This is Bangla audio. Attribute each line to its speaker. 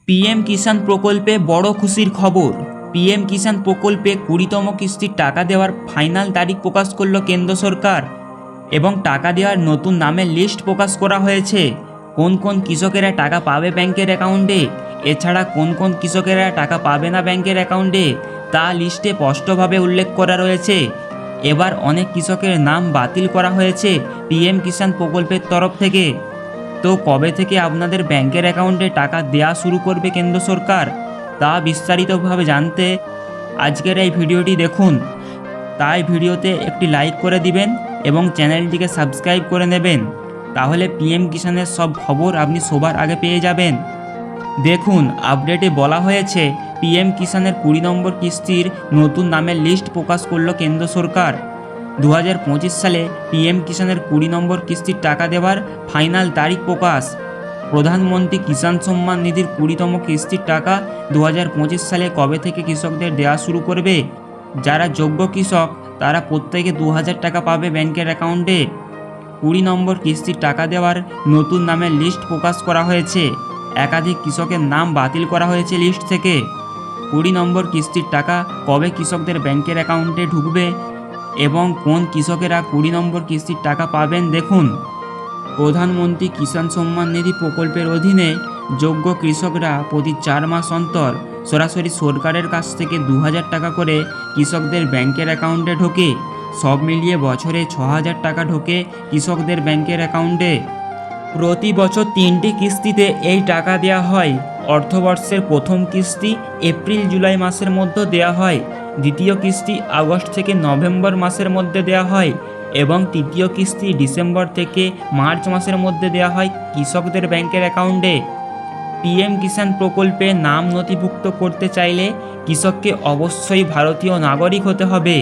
Speaker 1: পিএম কিষাণ প্রকল্পে বড় খুশির খবর। পিএম কিষাণ প্রকল্পে 20তম কিস্তির টাকা দেওয়ার ফাইনাল তারিখ প্রকাশ করল কেন্দ্র সরকার এবং টাকা দেওয়ার নতুন নামের লিস্ট প্রকাশ করা হয়েছে। কোন কোন কৃষকেরা টাকা পাবে ব্যাংকের অ্যাকাউন্টে, এছাড়া কোন কোন কৃষকেরা টাকা পাবে না ব্যাংকের অ্যাকাউন্টে, তা লিস্টে স্পষ্টভাবে উল্লেখ করা রয়েছে। এবার অনেক কৃষকের নাম বাতিল করা হয়েছে পিএম কিষাণ প্রকল্পের তরফ থেকে। তো কবে থেকে আপনাদের ব্যাংকের অ্যাকাউন্টে টাকা দেওয়া শুরু করবে কেন্দ্র সরকার, তা বিস্তারিতভাবে জানতে আজকের এই ভিডিওটি দেখুন। তাই ভিডিওতে একটি লাইক করে দিবেন এবং চ্যানেলটিকে সাবস্ক্রাইব করে নেবেন, তাহলে পিএম কিষাণের সব খবর আপনি সবার আগে পেয়ে যাবেন। দেখুন, আপডেটে বলা হয়েছে পিএম কিষাণের 20 নম্বর কিস্তির নতুন নামের লিস্ট প্রকাশ করল কেন্দ্র সরকার। 2025 সালে পিএম কিষাণের 20 নম্বর কিস্তির টাকা দেওয়ার ফাইনাল তারিখ প্রকাশ। প্রধানমন্ত্রী কিষাণ সম্মান নিধির 20তম কিস্তির টাকা 2025 সালে কবে থেকে কৃষকদের দেওয়া শুরু করবে? যারা যোগ্য কৃষক তারা প্রত্যেকে 2000 টাকা পাবে ব্যাংকের অ্যাকাউন্টে। 20 নম্বর কিস্তির টাকা দেওয়ার নতুন নামের লিস্ট প্রকাশ করা হয়েছে। একাধিক কৃষকের নাম বাতিল করা হয়েছে লিস্ট থেকে। 20 নম্বর কিস্তির টাকা কবে কৃষকদের ব্যাংকের অ্যাকাউন্টে ঢুকবে এবং কোন কৃষকেরা 20 নম্বর কিস্তির টাকা পাবেন দেখুন। প্রধানমন্ত্রী কিষাণ সম্মান নিধি প্রকল্পের অধীনে যোগ্য কৃষকরা প্রতি 4 মাস অন্তর সরাসরি সরকারের কাছ থেকে 2000 টাকা করে কৃষকদের ব্যাংকের অ্যাকাউন্টে ঢোকে। সব মিলিয়ে বছরে 6000 টাকা ঢোকে কৃষকদের ব্যাংকের অ্যাকাউন্টে। প্রতি বছর 3টি কিস্তিতে এই টাকা দেওয়া হয়। অর্থবর্ষের প্রথম কিস্তি এপ্রিল জুলাই মাসের মধ্যে দেওয়া হয়, দ্বিতীয় কিস্তি আগস্ট থেকে নভেম্বর মাসের মধ্যে দেওয়া হয় এবং তৃতীয় কিস্তি ডিসেম্বর থেকে মার্চ মাসের মধ্যে দেওয়া হয় কৃষকদের ব্যাংকের অ্যাকাউন্টে। পিএম কিষাণ প্রকল্পে নাম নথিভুক্ত করতে চাইলে কৃষককে অবশ্যই ভারতীয় নাগরিক হতে হবে।